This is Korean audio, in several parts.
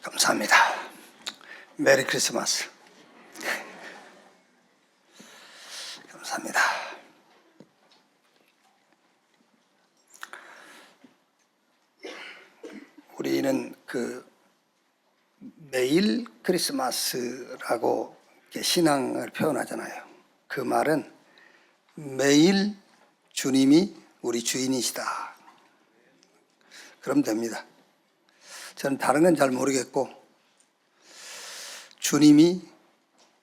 감사합니다. 메리 크리스마스. 감사합니다. 우리는 매일 크리스마스라고 신앙을 표현하잖아요. 그 말은 매일 주님이 우리 주인이시다. 그럼 됩니다. 저는 다른 건 잘 모르겠고 주님이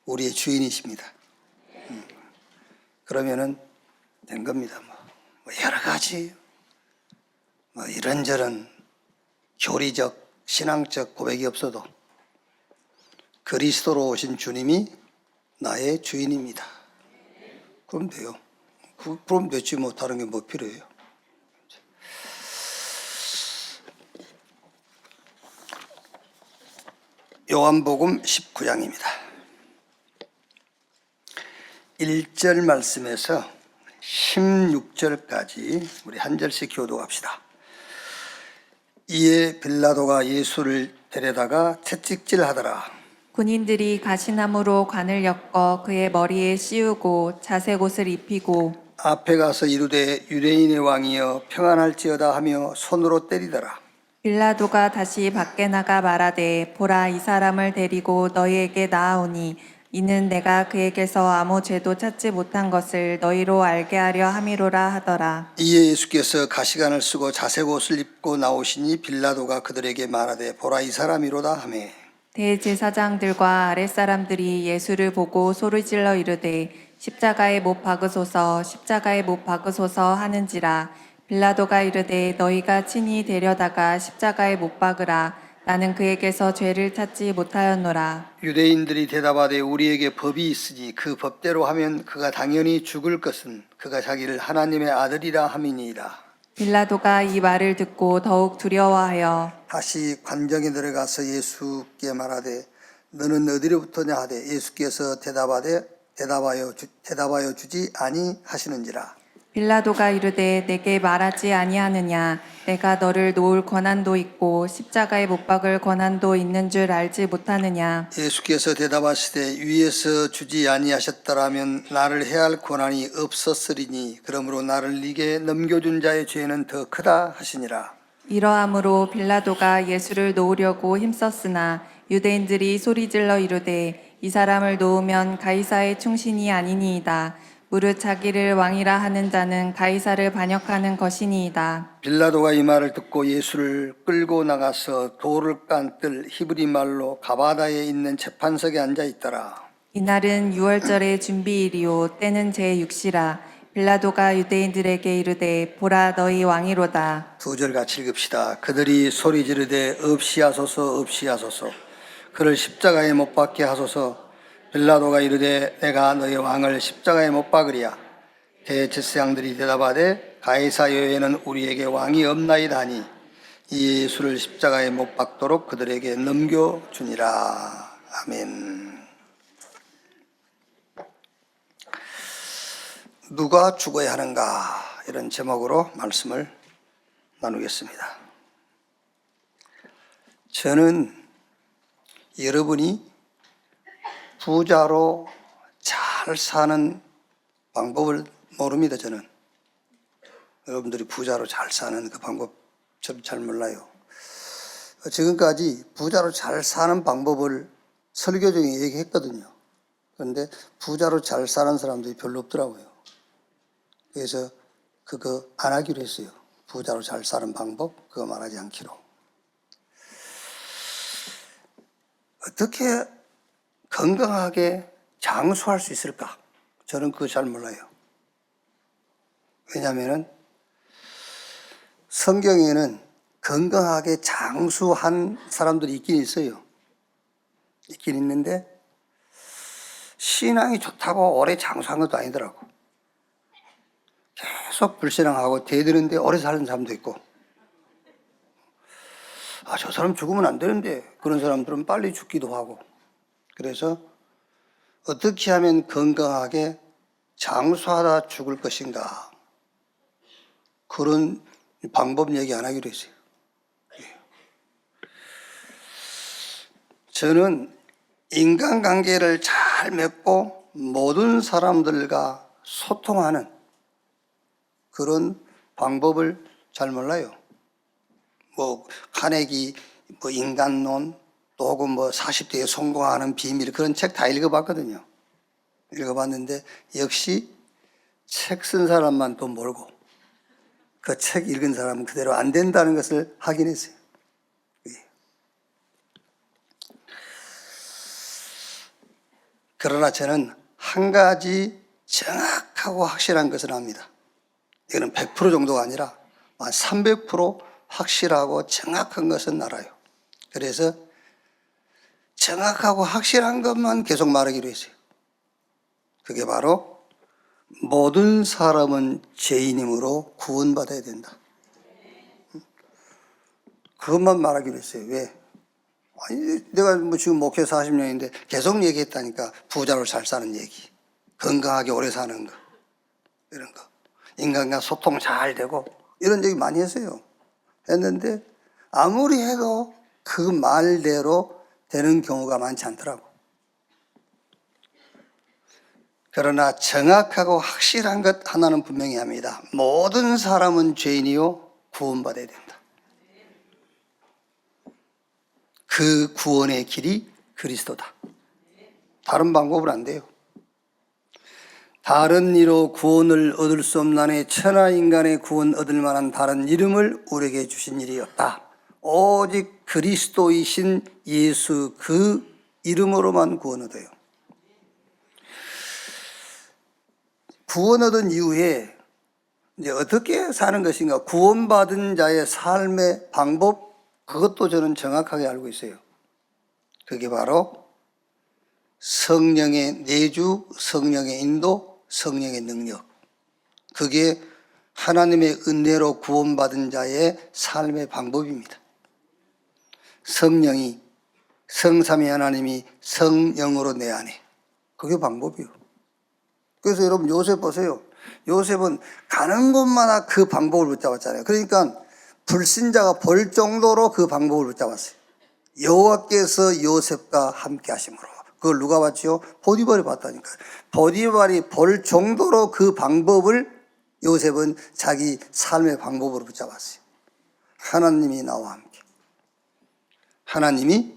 우리의 주인이십니다. 그러면은 된 겁니다. 뭐 여러 가지 이런저런 교리적 신앙적 고백이 없어도 그리스도로 오신 주님이 나의 주인입니다. 그럼 돼요. 그럼 됐지 뭐 다른 게 뭐 필요해요. 요한복음 19장입니다. 1절 말씀에서 16절까지 우리 한 절씩 교독합시다. 이에 빌라도가 예수를 데려다가 채찍질하더라. 군인들이 가시나무로 관을 엮어 그의 머리에 씌우고 자색 옷을 입히고 앞에 가서 이르되 유대인의 왕이여 평안할지어다 하며 손으로 때리더라. 빌라도가 다시 밖에 나가 말하되 보라 이 사람을 데리고 너희에게 나아오니 이는 내가 그에게서 아무 죄도 찾지 못한 것을 너희로 알게 하려 함이로라 하더라. 이에 예수께서 가시관을 쓰고 자색 옷을 입고 나오시니 빌라도가 그들에게 말하되 보라 이 사람이로다 하매 대제사장들과 아랫사람들이 예수를 보고 소리질러 이르되 십자가에 못 박으소서 십자가에 못 박으소서 하는지라. 빌라도가 이르되 너희가 친히 데려다가 십자가에 못 박으라. 나는 그에게서 죄를 찾지 못하였노라. 유대인들이 대답하되 우리에게 법이 있으니 그 법대로 하면 그가 당연히 죽을 것은 그가 자기를 하나님의 아들이라 함이니이다. 빌라도가 이 말을 듣고 더욱 두려워하여 다시 관정에 들어가서 예수께 말하되 너는 어디로부터냐 하되 예수께서 대답하여 주지 아니하시는지라. 빌라도가 이르되 내게 말하지 아니하느냐. 내가 너를 놓을 권한도 있고 십자가에 못 박을 권한도 있는 줄 알지 못하느냐. 예수께서 대답하시되 위에서 주지 아니하셨더라면 나를 해할 권한이 없었으리니 그러므로 나를 네게 넘겨준 자의 죄는 더 크다 하시니라. 이러함으로 빌라도가 예수를 놓으려고 힘썼으나 유대인들이 소리질러 이르되 이 사람을 놓으면 가이사의 충신이 아니니이다. 무릇 자기를 왕이라 하는 자는 가이사를 반역하는 것이니이다. 빌라도가 이 말을 듣고 예수를 끌고 나가서 돌을 깐 뜰 히브리 말로 가바다에 있는 재판석에 앉아 있더라. 이날은 유월절의 준비일이요 때는 제6시라. 빌라도가 유대인들에게 이르되 보라 너희 왕이로다. 두 절 같이 읽읍시다. 그들이 소리 지르되 없이 하소서 없이 하소서 그를 십자가에 못 박게 하소서. 빌라도가 이르되 내가 너희 왕을 십자가에 못 박으리야. 대제사장들이 대답하되 가이사 외에는 우리에게 왕이 없나이다 하니 이 예수를 십자가에 못 박도록 그들에게 넘겨주니라. 아멘. 누가 죽어야 하는가 이런 제목으로 말씀을 나누겠습니다. 저는 여러분이 부자로 잘 사는 방법을 모릅니다. 저는 여러분들이 부자로 잘 사는 그 방법 좀 잘 몰라요. 지금까지 부자로 잘 사는 방법을 설교 중에 얘기했거든요. 그런데 부자로 잘 사는 사람들이 별로 없더라고요. 그래서 그거 안 하기로 했어요. 부자로 잘 사는 방법 그거 말하지 않기로. 어떻게 건강하게 장수할 수 있을까? 저는 그거 잘 몰라요. 왜냐하면 성경에는 건강하게 장수한 사람들이 있긴 있어요. 있긴 있는데 신앙이 좋다고 오래 장수한 것도 아니더라고. 계속 불신앙하고 대드는데 오래 사는 사람도 있고 저 사람 죽으면 안 되는데 그런 사람들은 빨리 죽기도 하고. 그래서 어떻게 하면 건강하게 장수하다 죽을 것인가 그런 방법 얘기 안 하기로 했어요. 저는 인간관계를 잘 맺고 모든 사람들과 소통하는 그런 방법을 잘 몰라요. 카네기 인간론 또 혹은 40대에 성공하는 비밀 그런 책 다 읽어봤거든요. 읽어봤는데 역시 책 쓴 사람만 돈 벌고 그 책 읽은 사람은 그대로 안 된다는 것을 확인했어요. 그러나 저는 한 가지 정확하고 확실한 것을 압니다. 이거는 100% 정도가 아니라 한 300% 확실하고 정확한 것은 알아요. 그래서 정확하고 확실한 것만 계속 말하기로 했어요. 그게 바로 모든 사람은 죄인이므로 구원받아야 된다. 그것만 말하기로 했어요. 왜? 아니, 내가 지금 목회 40년인데 계속 얘기했다니까. 부자로 잘 사는 얘기, 건강하게 오래 사는 거, 이런 거, 인간과 소통 잘 되고 이런 얘기 많이 했어요. 했는데 아무리 해도 그 말대로 되는 경우가 많지 않더라고. 그러나 정확하고 확실한 것 하나는 분명히 합니다. 모든 사람은 죄인이요 구원받아야 된다. 그 구원의 길이 그리스도다. 다른 방법은 안 돼요. 다른 이로 구원을 얻을 수 없나니 천하 인간의 구원 얻을 만한 다른 이름을 우리에게 주신 일이 없다. 오직 그리스도이신 예수 그 이름으로만 구원 얻어요. 구원 얻은 이후에 이제 어떻게 사는 것인가, 구원받은 자의 삶의 방법, 그것도 저는 정확하게 알고 있어요. 그게 바로 성령의 내주, 성령의 인도, 성령의 능력. 그게 하나님의 은혜로 구원받은 자의 삶의 방법입니다. 성령이, 성삼위 하나님이 성령으로 내 안에. 그게 방법이요. 그래서 여러분 요셉 보세요. 요셉은 가는 곳마다 그 방법을 붙잡았잖아요. 그러니까 불신자가 볼 정도로 그 방법을 붙잡았어요. 여호와께서 요셉과 함께 하심으로. 그걸 누가 봤지요? 보디발이 봤다니까요. 보디발이 볼 정도로 그 방법을 요셉은 자기 삶의 방법으로 붙잡았어요. 하나님이 나와 함께. 하나님이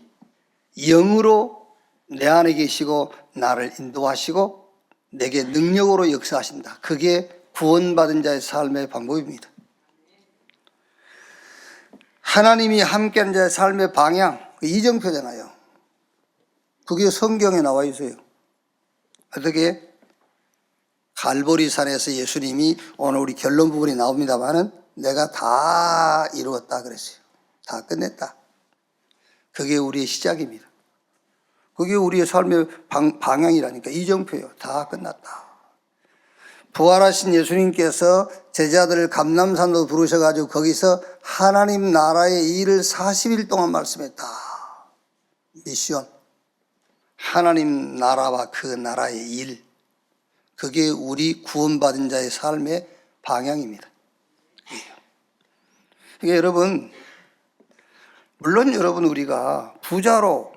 영으로 내 안에 계시고 나를 인도하시고 내게 능력으로 역사하신다. 그게 구원받은 자의 삶의 방법입니다. 하나님이 함께하는 자의 삶의 방향, 이정표잖아요. 그게 성경에 나와 있어요. 어떻게? 갈보리산에서 예수님이 오늘 우리 결론 부분이 나옵니다만은 내가 다 이루었다 그랬어요. 다 끝냈다. 그게 우리의 시작입니다. 그게 우리의 삶의 방향이라니까. 이정표예요. 다 끝났다. 부활하신 예수님께서 제자들을 감람산으로 부르셔가지고 거기서 하나님 나라의 일을 40일 동안 말씀했다. 미션. 하나님 나라와 그 나라의 일. 그게 우리 구원받은 자의 삶의 방향입니다. 그러니까 여러분, 물론 여러분 우리가 부자로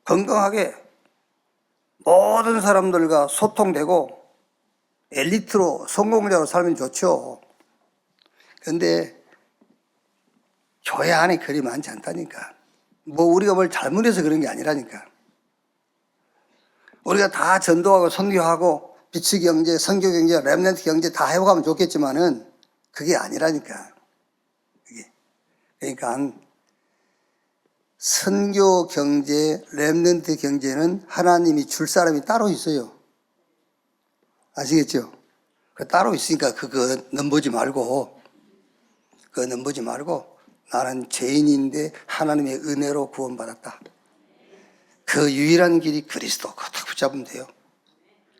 건강하게 모든 사람들과 소통되고 엘리트로 성공자로 살면 좋죠. 그런데 교회 안에 그리 많지 않다니까. 우리가 뭘 잘못해서 그런 게 아니라니까. 우리가 다 전도하고 선교하고 비치 경제, 선교 경제, 렘넌트 경제 다 해보가면 좋겠지만은 그게 아니라니까. 그러니까 선교 경제, 렘넌트 경제는 하나님이 줄 사람이 따로 있어요. 아시겠죠? 그 따로 있으니까 그거 넘보지 말고, 나는 죄인인데 하나님의 은혜로 구원받았다. 그 유일한 길이 그리스도. 그거 딱 붙잡으면 돼요.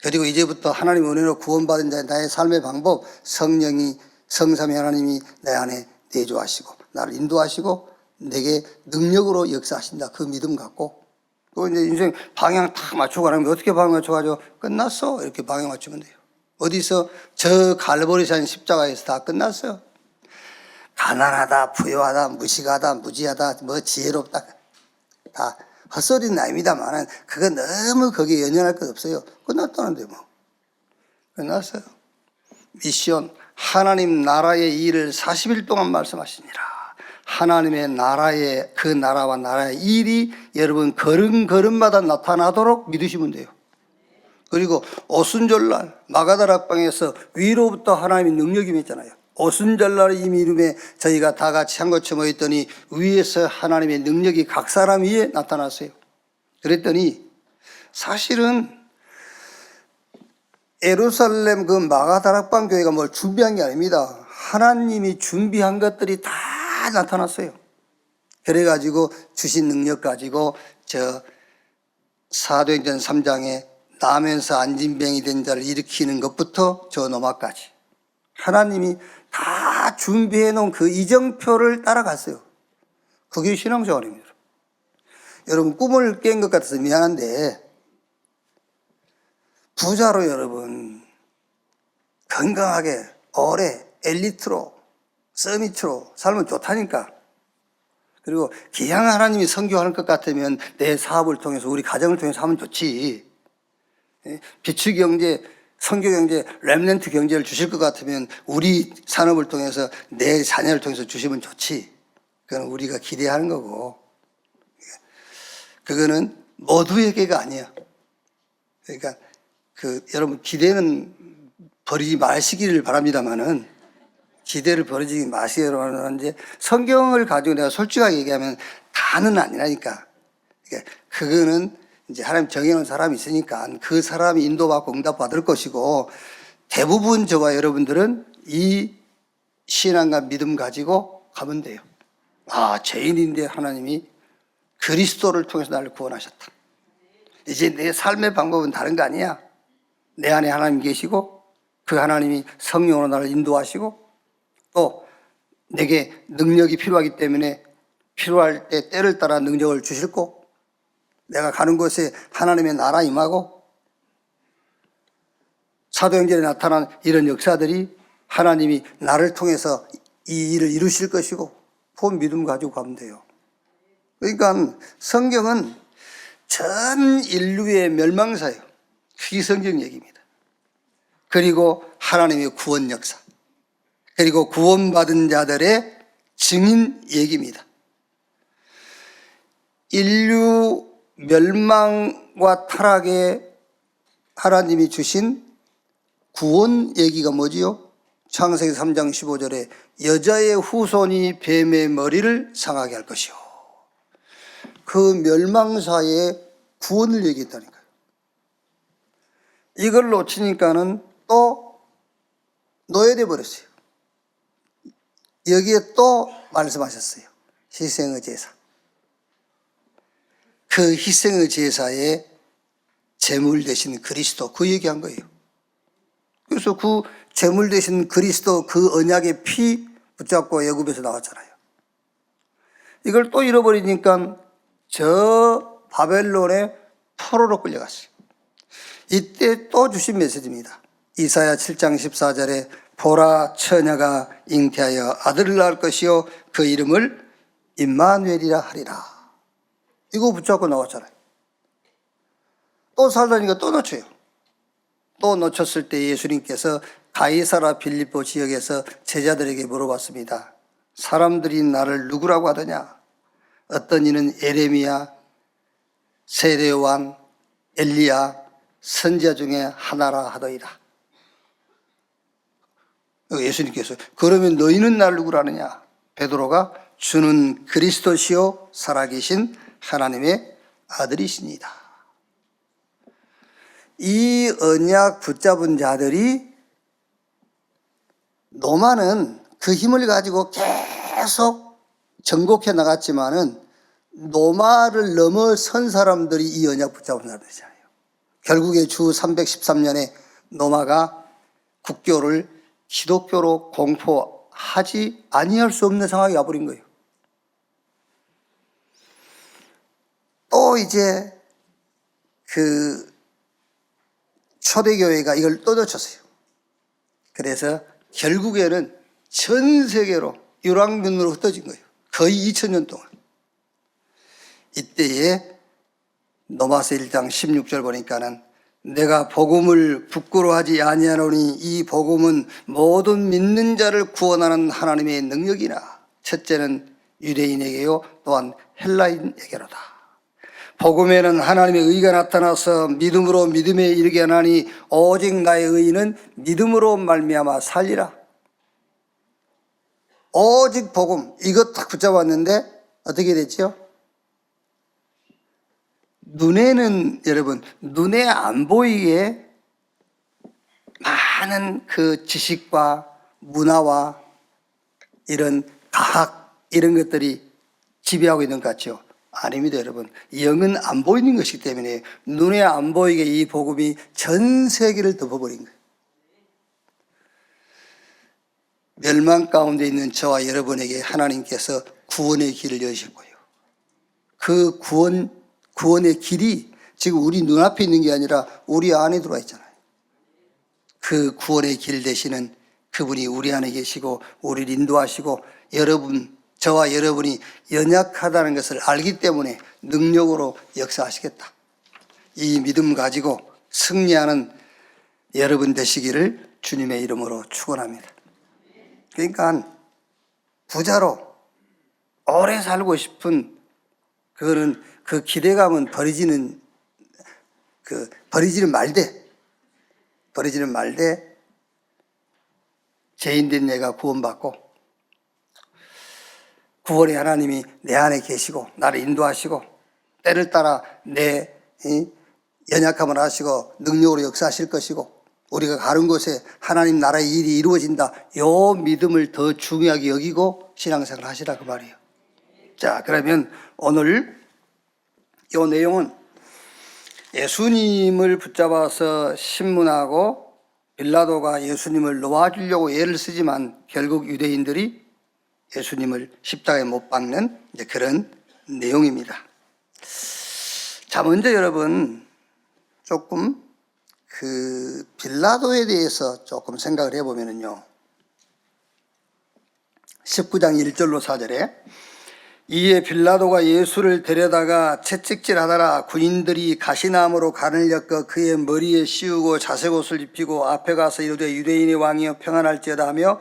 그리고 이제부터 하나님의 은혜로 구원받은 자의 나의 삶의 방법, 성령이, 성삼위 하나님이 내 안에 내주하시고 나를 인도하시고 내게 능력으로 역사하신다. 그 믿음 갖고 또 이제 인생 방향 딱 맞추고 가는 게 어떻게 방향 맞춰가지고 끝났어. 이렇게 방향 맞추면 돼요. 어디서? 저 갈보리산 십자가에서 다 끝났어요. 가난하다, 부유하다, 무식하다, 무지하다, 지혜롭다. 다 헛소리는 아닙니다만 그거 너무 거기에 연연할 것 없어요. 끝났다는데 뭐. 끝났어요. 미션, 하나님 나라의 일을 40일 동안 말씀하시니라. 하나님의 나라의 그 나라와 나라의 일이 여러분 걸음걸음마다 나타나도록 믿으시면 돼요. 그리고 오순절날 마가다락방에서 위로부터 하나님의 능력이 임했잖아요. 오순절날 이 이름에 저희가 다 같이 한 곳에 모였더니 위에서 하나님의 능력이 각 사람 위에 나타났어요. 그랬더니 사실은 예루살렘 그 마가다락방 교회가 뭘 준비한 게 아닙니다. 하나님이 준비한 것들이 다 나타났어요. 그래가지고 주신 능력 가지고 저 사도행전 3장에 나면서 안진병이 된 자를 일으키는 것부터 저 노마까지 하나님이 다 준비해 놓은 그 이정표를 따라갔어요. 그게 신앙생활입니다. 여러분 꿈을 깬 것 같아서 미안한데 부자로 여러분 건강하게 오래 엘리트로 서밋으로 살면 좋다니까. 그리고 기양 하나님이 선교하는 것 같으면 내 사업을 통해서 우리 가정을 통해서 하면 좋지. 비추경제, 선교경제, 렘넌트 경제를 주실 것 같으면 우리 산업을 통해서 내 자녀를 통해서 주시면 좋지. 그건 우리가 기대하는 거고 그거는 모두에게가 아니야. 그러니까 여러분 기대는 버리지 마시기를 바랍니다만은 기대를 버리지 마시기로 하는데 성경을 가지고 내가 솔직하게 얘기하면 다는 아니라니까. 그거는 이제 하나님 정해놓은 사람이 있으니까 그 사람이 인도받고 응답받을 것이고 대부분 저와 여러분들은 이 신앙과 믿음 가지고 가면 돼요. 아, 죄인인데 하나님이 그리스도를 통해서 나를 구원하셨다. 이제 내 삶의 방법은 다른 거 아니야. 내 안에 하나님 계시고 그 하나님이 성령으로 나를 인도하시고 또 내게 능력이 필요하기 때문에 필요할 때 때를 따라 능력을 주실 거 내가 가는 곳에 하나님의 나라 임하고 사도행전에 나타난 이런 역사들이 하나님이 나를 통해서 이 일을 이루실 것이고 그 믿음 가지고 가면 돼요. 그러니까 성경은 전 인류의 멸망사예요. 그게 성경 얘기입니다. 그리고 하나님의 구원 역사 그리고 구원받은 자들의 증인 얘기입니다. 인류 멸망과 타락에 하나님이 주신 구원 얘기가 뭐지요? 창세기 3장 15절에 여자의 후손이 뱀의 머리를 상하게 할 것이요. 그 멸망사의 구원을 얘기했다니까요. 이걸 놓치니까는 또 노예돼 버렸어요. 여기에 또 말씀하셨어요. 희생의 제사. 그 희생의 제사의 제물 되신 그리스도 그 얘기한 거예요. 그래서 그 제물 되신 그리스도 그 언약의 피 붙잡고 애굽에서 나왔잖아요. 이걸 또 잃어버리니까 저 바벨론의 포로로 끌려갔어요. 이때 또 주신 메시지입니다. 이사야 7장 14절에 보라 처녀가 잉태하여 아들을 낳을 것이요 그 이름을 임마누엘이라 하리라. 이거 붙잡고 나왔잖아요. 또 살다니까 또 놓쳐요. 또 놓쳤을 때 예수님께서 가이사라 빌립보 지역에서 제자들에게 물어봤습니다. 사람들이 나를 누구라고 하더냐? 어떤 이는 에레미야, 세례요한, 엘리야, 선지자 중에 하나라 하더이다. 예수님께서 그러면 너희는 나를 누구라 하느냐? 베드로가 주는 그리스도시요 살아계신 하나님의 아들이십니다. 이 언약 붙잡은 자들이 노마는 그 힘을 가지고 계속 정복해 나갔지만은 노마를 넘어선 사람들이 이 언약 붙잡은 사람들이잖아요. 결국에 주 313년에 노마가 국교를 기독교로 공포하지 아니할 수 없는 상황이 와버린 거예요. 또 이제 그 초대교회가 이걸 또 놓쳤어요. 그래서 결국에는 전 세계로 유랑민으로 흩어진 거예요. 거의 2000년 동안. 이때에 로마서 1장 16절 보니까는 내가 복음을 부끄러워하지 아니하노니 이 복음은 모든 믿는 자를 구원하는 하나님의 능력이나 첫째는 유대인에게요 또한 헬라인에게로다. 복음에는 하나님의 의가 나타나서 믿음으로 믿음에 이르게 하나니 오직 나의 의는 믿음으로 말미암아 살리라. 오직 복음, 이것 딱 붙잡았는데 어떻게 됐죠? 눈에는, 여러분, 눈에 안 보이게 많은 그 지식과 문화와 이런 과학, 이런 것들이 지배하고 있는 것 같죠? 아닙니다, 여러분. 영은 안 보이는 것이기 때문에 눈에 안 보이게 이 복음이 전 세계를 덮어버린 거예요. 멸망 가운데 있는 저와 여러분에게 하나님께서 구원의 길을 여셨고요. 그 구원의 길이 지금 우리 눈앞에 있는 게 아니라 우리 안에 들어와 있잖아요. 그 구원의 길 되시는 그분이 우리 안에 계시고 우리를 인도하시고 저와 여러분이 연약하다는 것을 알기 때문에 능력으로 역사하시겠다. 이 믿음 가지고 승리하는 여러분 되시기를 주님의 이름으로 축원합니다. 그러니까 부자로 오래 살고 싶은 그거는 그 기대감은 버리지는 말되 죄인된 내가 구원받고 구원의 하나님이 내 안에 계시고 나를 인도하시고 때를 따라 내 연약함을 아시고 능력으로 역사하실 것이고 우리가 가는 곳에 하나님 나라의 일이 이루어진다. 요 믿음을 더 중요하게 여기고 신앙생활 하시라 그 말이에요. 자, 그러면 오늘 요 내용은 예수님을 붙잡아서 신문하고 빌라도가 예수님을 놓아주려고 애를 쓰지만 결국 유대인들이 예수님을 십자가에 못 박는 그런 내용입니다. 자, 먼저 여러분 조금 그 빌라도에 대해서 조금 생각을 해보면요. 19장 1절로 4절에 이에 빌라도가 예수를 데려다가 채찍질하다가 군인들이 가시나무로 간을 엮어 그의 머리에 씌우고 자색옷을 입히고 앞에 가서 이르되 유대인의 왕이여 평안할지어다 하며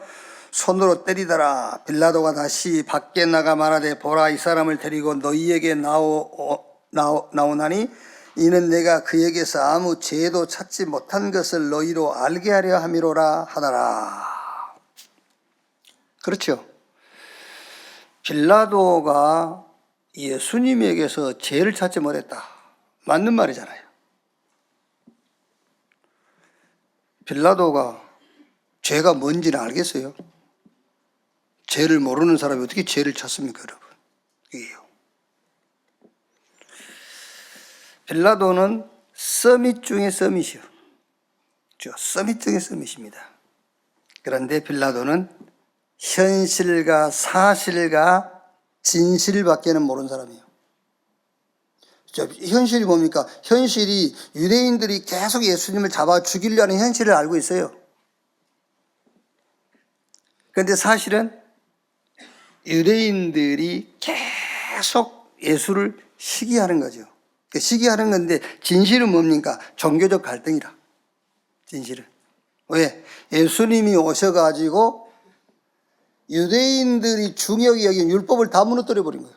손으로 때리더라. 빌라도가 다시 밖에 나가 말하되 보라 이 사람을 데리고 너희에게 나오나니 이는 내가 그에게서 아무 죄도 찾지 못한 것을 너희로 알게 하려 함이로라 하더라. 그렇죠. 빌라도가 예수님에게서 죄를 찾지 못했다. 맞는 말이잖아요. 빌라도가 죄가 뭔지는 알겠어요? 죄를 모르는 사람이 어떻게 죄를 찾습니까, 여러분? 이게요. 빌라도는 서밋 중에 서밋이요. 서밋 중에 서밋입니다. 그런데 빌라도는 현실과 사실과 진실밖에는 모르는 사람이에요. 현실이 뭡니까? 현실이 유대인들이 계속 예수님을 잡아 죽이려는 현실을 알고 있어요. 그런데 사실은 유대인들이 계속 예수를 시기하는 거죠. 시기하는 건데 진실은 뭡니까? 종교적 갈등이라. 진실은. 왜? 예수님이 오셔가지고 유대인들이 중요하게 여긴 율법을 다 무너뜨려 버린 거예요.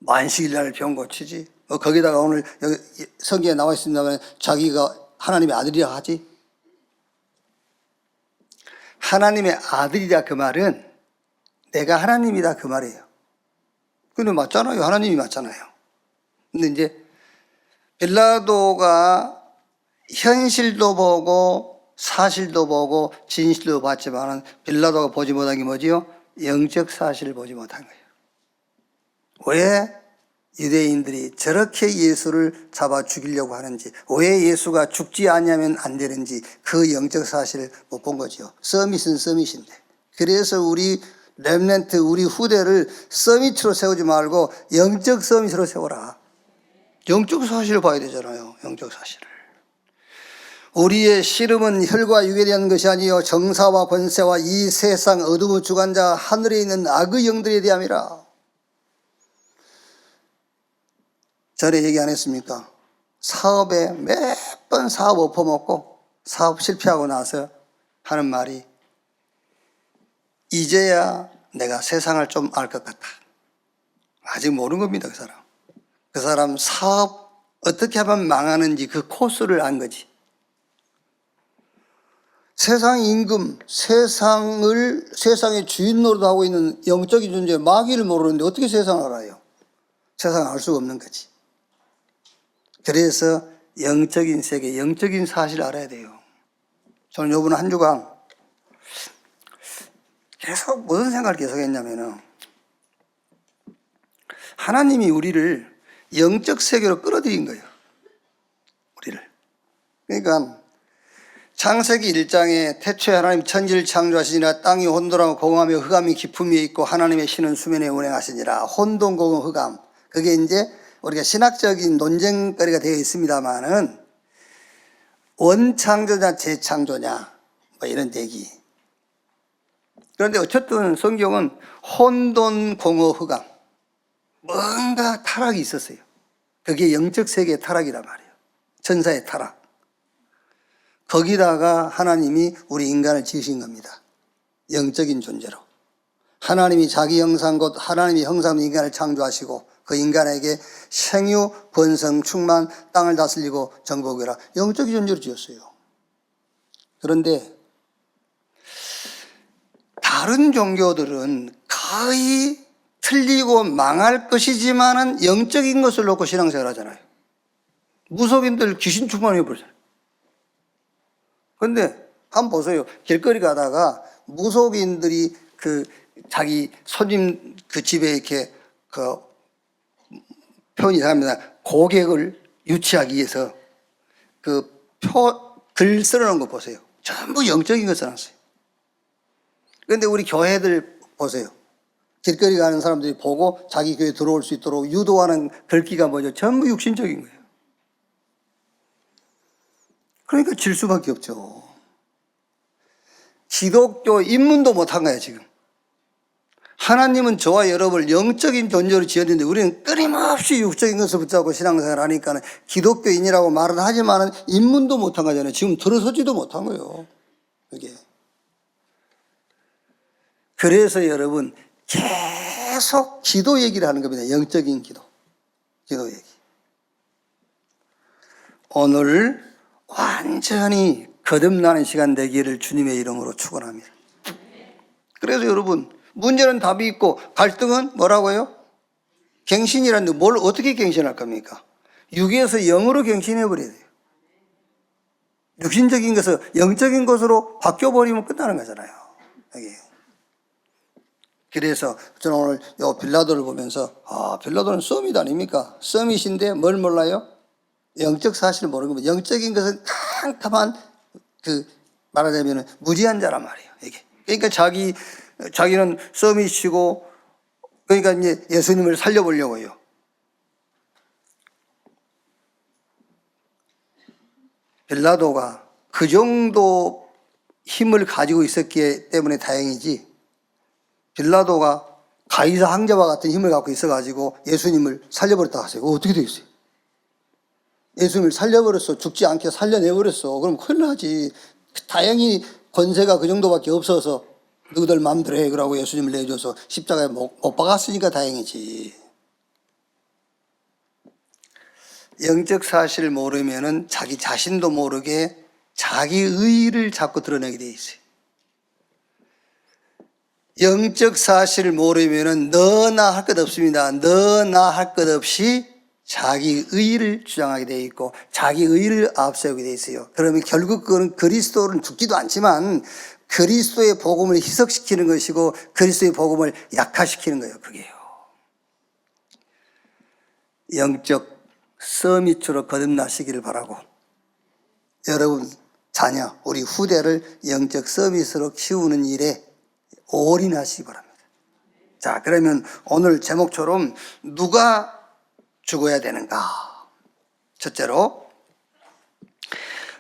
만식일날 병 고치지. 거기다가 오늘 여기 성경에 나와 있습니다만 자기가 하나님의 아들이라 하지. 하나님의 아들이다 그 말은 내가 하나님이다 그 말이에요. 근데 맞잖아요. 하나님이 맞잖아요. 근데 이제 빌라도가 현실도 보고 사실도 보고 진실도 봤지만 빌라도가 보지 못한 게 뭐지요? 영적 사실을 보지 못한 거예요. 왜 유대인들이 저렇게 예수를 잡아 죽이려고 하는지, 왜 예수가 죽지 않으면 안 되는지 그 영적 사실을 못 본 거죠. 서밋은 서밋인데. 그래서 우리 렘넌트, 우리 후대를 서밋으로 세우지 말고 영적 서밋으로 세워라. 영적 사실을 봐야 되잖아요. 영적 사실을. 우리의 씨름은 혈과 육에 대한 것이 아니요 정사와 권세와 이 세상 어둠의 주관자 하늘에 있는 악의 영들에 대함이라. 전에 얘기 안 했습니까? 사업에 몇 번 사업 엎어먹고 사업 실패하고 나서 하는 말이 이제야 내가 세상을 좀 알 것 같다. 아직 모르는 겁니다, 그 사람. 그 사람 사업 어떻게 하면 망하는지 그 코스를 안 거지. 세상 임금, 세상의 주인 노릇하고 있는 영적인 존재 마귀를 모르는데 어떻게 세상을 알아요? 세상을 알 수가 없는 거지. 그래서 영적인 세계, 영적인 사실을 알아야 돼요. 저는 이번 한 주간 계속 무슨 생각을 계속 했냐면은 하나님이 우리를 영적 세계로 끌어들인 거예요. 우리를. 그러니까 창세기 1장에 태초에 하나님 천지를 창조하시니라 땅이 혼돈하고 공허하며 흑암이 깊음 위에 있고 하나님의 신은 수면에 운행하시니라. 혼돈, 공허, 흑암. 그게 이제 우리가 신학적인 논쟁거리가 되어 있습니다만은 원창조냐 재창조냐 뭐 이런 얘기. 그런데 어쨌든 성경은 혼돈, 공허, 흑암 뭔가 타락이 있었어요. 그게 영적 세계의 타락이란 말이에요. 천사의 타락. 거기다가 하나님이 우리 인간을 지으신 겁니다. 영적인 존재로. 하나님이 자기 형상 곧 하나님의 형상으로 인간을 창조하시고 그 인간에게 생유, 번성, 충만, 땅을 다스리고 정복하라. 영적인 존재로 지었어요. 그런데 다른 종교들은 거의 틀리고 망할 것이지만은 영적인 것을 놓고 신앙생활 하잖아요. 무속인들 귀신 충만해 버리잖아요. 그런데 한번 보세요. 길거리 가다가 무속인들이 그 자기 손님 그 집에 이렇게 그 표현이 이상합니다. 고객을 유치하기 위해서 글 써놓은 거 보세요. 전부 영적인 거 써놨어요. 그런데 우리 교회들 보세요. 길거리 가는 사람들이 보고 자기 교회 들어올 수 있도록 유도하는 글귀가 뭐죠? 전부 육신적인 거예요. 그러니까 질 수밖에 없죠. 기독교 입문도 못한 거예요, 지금. 하나님은 저와 여러분을 영적인 존재로 지었는데 우리는 끊임없이 육적인 것을 붙잡고 신앙생활을 하니까 기독교인이라고 말은 하지만 입문도 못한 거잖아요. 지금 들어서지도 못한 거예요. 이게. 그래서 여러분 계속 기도 얘기를 하는 겁니다. 영적인 기도. 기도 얘기. 오늘 완전히 거듭나는 시간 되기를 주님의 이름으로 축원합니다. 그래서 여러분 문제는 답이 있고 갈등은 뭐라고요? 갱신이라는데 뭘 어떻게 갱신할 겁니까? 육에서 영으로 갱신해 버려야 돼요. 육신적인 것을 영적인 것으로 바뀌어버리면 끝나는 거잖아요. 여기. 그래서 저는 오늘 요 빌라도를 보면서 빌라도는 서밋 아닙니까? 서밋인데 뭘 몰라요? 영적 사실을 모르는 겁니다. 영적인 것은 캄캄한 말하자면 무지한 자란 말이에요. 이게. 그러니까 자기는 서밋이고 그러니까 이제 예수님을 살려보려고요. 빌라도가 그 정도 힘을 가지고 있었기 때문에 다행이지 빌라도가 가이사 황제와 같은 힘을 갖고 있어가지고 예수님을 살려버렸다 하세요. 어떻게 되겠어요? 예수님을 살려버렸어. 죽지 않게 살려내버렸어. 그럼 큰일 나지. 다행히 권세가 그 정도밖에 없어서 너희들 마음대로 해. 그러고 예수님을 내줘서 십자가에 못 박았으니까 다행이지. 영적 사실을 모르면은 자기 자신도 모르게 자기 의의를 자꾸 드러내게 돼 있어요. 영적 사실을 모르면은 너나 할 것 없습니다. 너나 할 것 없이 자기 의의를 주장하게 돼 있고 자기 의의를 앞세우게 돼 있어요. 그러면 결국 그건 그리스도는 죽지도 않지만 그리스도의 복음을 희석시키는 것이고 그리스도의 복음을 약화시키는 거예요. 그게요. 영적 서밋으로 거듭나시기를 바라고 여러분 자녀 우리 후대를 영적 서밋으로 키우는 일에 올인하시기 바랍니다. 자, 그러면 오늘 제목처럼 누가 죽어야 되는가? 첫째로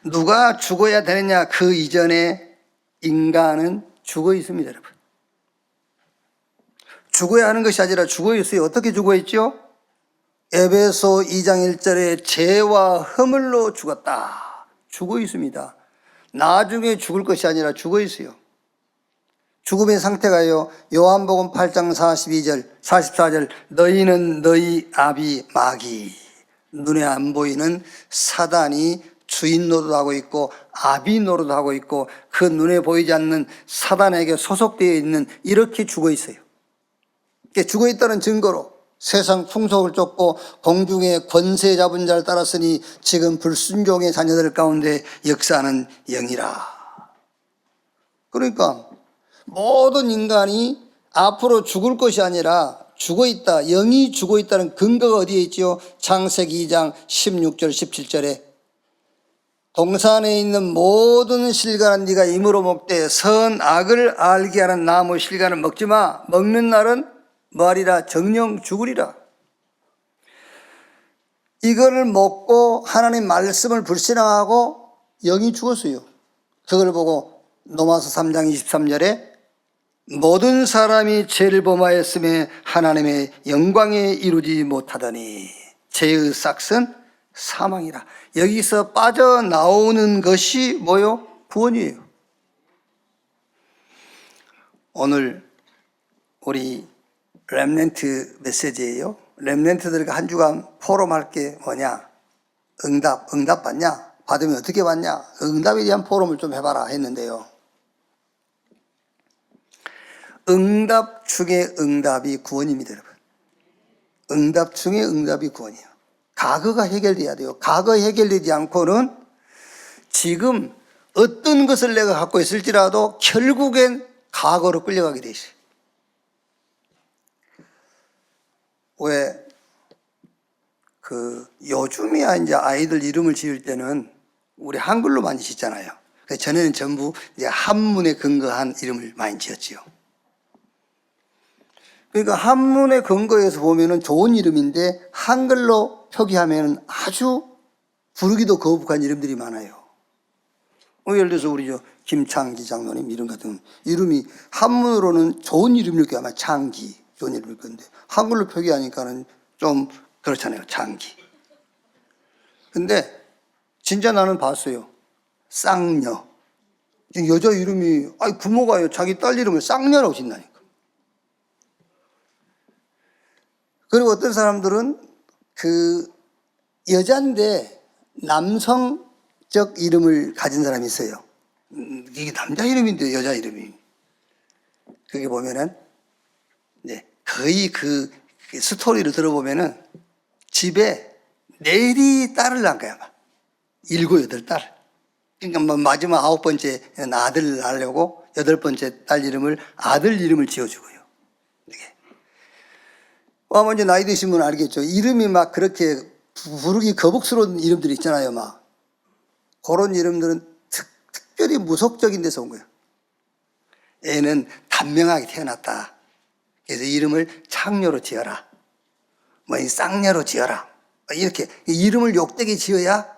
누가 죽어야 되느냐? 그 이전에 인간은 죽어 있습니다, 여러분. 죽어야 하는 것이 아니라 죽어 있어요. 어떻게 죽어 있죠? 에베소 2장 1절에 죄와 허물로 죽었다. 죽어 있습니다. 나중에 죽을 것이 아니라 죽어 있어요. 죽음의 상태가요. 요한복음 8장 44절 너희는 너희 아비 마귀, 눈에 안 보이는 사단이 주인 노릇하고 있고 아비 노릇하고 있고 그 눈에 보이지 않는 사단에게 소속되어 있는, 이렇게 죽어 있어요. 죽어 있다는 증거로 세상 풍속을 쫓고 공중의 권세 잡은 자를 따랐으니 지금 불순종의 자녀들 가운데 역사하는 영이라. 그러니까 모든 인간이 앞으로 죽을 것이 아니라 죽어 있다, 영이 죽어 있다는 근거가 어디에 있지요? 창세기 2장 16절 17절에 동산에 있는 모든 실과는 네가 임으로 먹되 선악을 알게 하는 나무 실과는 먹지 마. 먹는 날은 뭐하리라? 정령 죽으리라. 이거를 먹고 하나님 말씀을 불신앙하고 영이 죽었어요. 그걸 보고 로마서 3장 23절에 모든 사람이 죄를 범하였음에 하나님의 영광에 이루지 못하더니 죄의 싹은 사망이라. 여기서 빠져나오는 것이 뭐요? 구원이에요. 오늘 우리 렘넌트 메시지예요. 렘넌트들과 한 주간 포럼할 게 뭐냐? 응답 받냐? 받으면 어떻게 받냐? 응답에 대한 포럼을 좀 해봐라 했는데요. 응답 중에 응답이 구원입니다, 여러분. 응답 중에 응답이 구원이에요. 과거가 해결돼야 돼요. 과거 해결되지 않고는 지금 어떤 것을 내가 갖고 있을지라도 결국엔 과거로 끌려가게 돼 있어요. 왜 요즘이야 이제 아이들 이름을 지을 때는 우리 한글로 많이 짓잖아요. 전에는 전부 이제 한문에 근거한 이름을 많이 지었지요. 그러니까 한문에 근거해서 보면은 좋은 이름인데 한글로 표기하면 아주 부르기도 거북한 이름들이 많아요. 예를 들어서 우리 김창기 장로님 이름 같은 이름이 한문으로는 좋은 이름일 거야. 아마 창기 좋은 이름일 건데 한글로 표기하니까는 좀 그렇잖아요. 창기. 근데 진짜 나는 봤어요. 쌍녀. 여자 이름이 부모가 자기 딸 이름을 쌍녀라고 짓다니까. 그리고 어떤 사람들은 여자인데 남성적 이름을 가진 사람이 있어요. 이게 남자 이름인데 여자 이름이. 그게 보면은 거의 그 스토리를 들어보면은 집에 내리 딸을 낳은 거야. 7, 8딸. 그러니까 마지막 9번째는 아들을 낳으려고 8번째 딸 이름을 아들 이름을 지어주고요. 먼저 나이 드신 분은 알겠죠. 이름이 막 그렇게 부르기 거북스러운 이름들이 있잖아요. 막 그런 이름들은 특별히 무속적인 데서 온 거예요. 애는 단명하게 태어났다. 그래서 이름을 창녀로 지어라. 쌍녀로 지어라. 이렇게 이름을 욕되게 지어야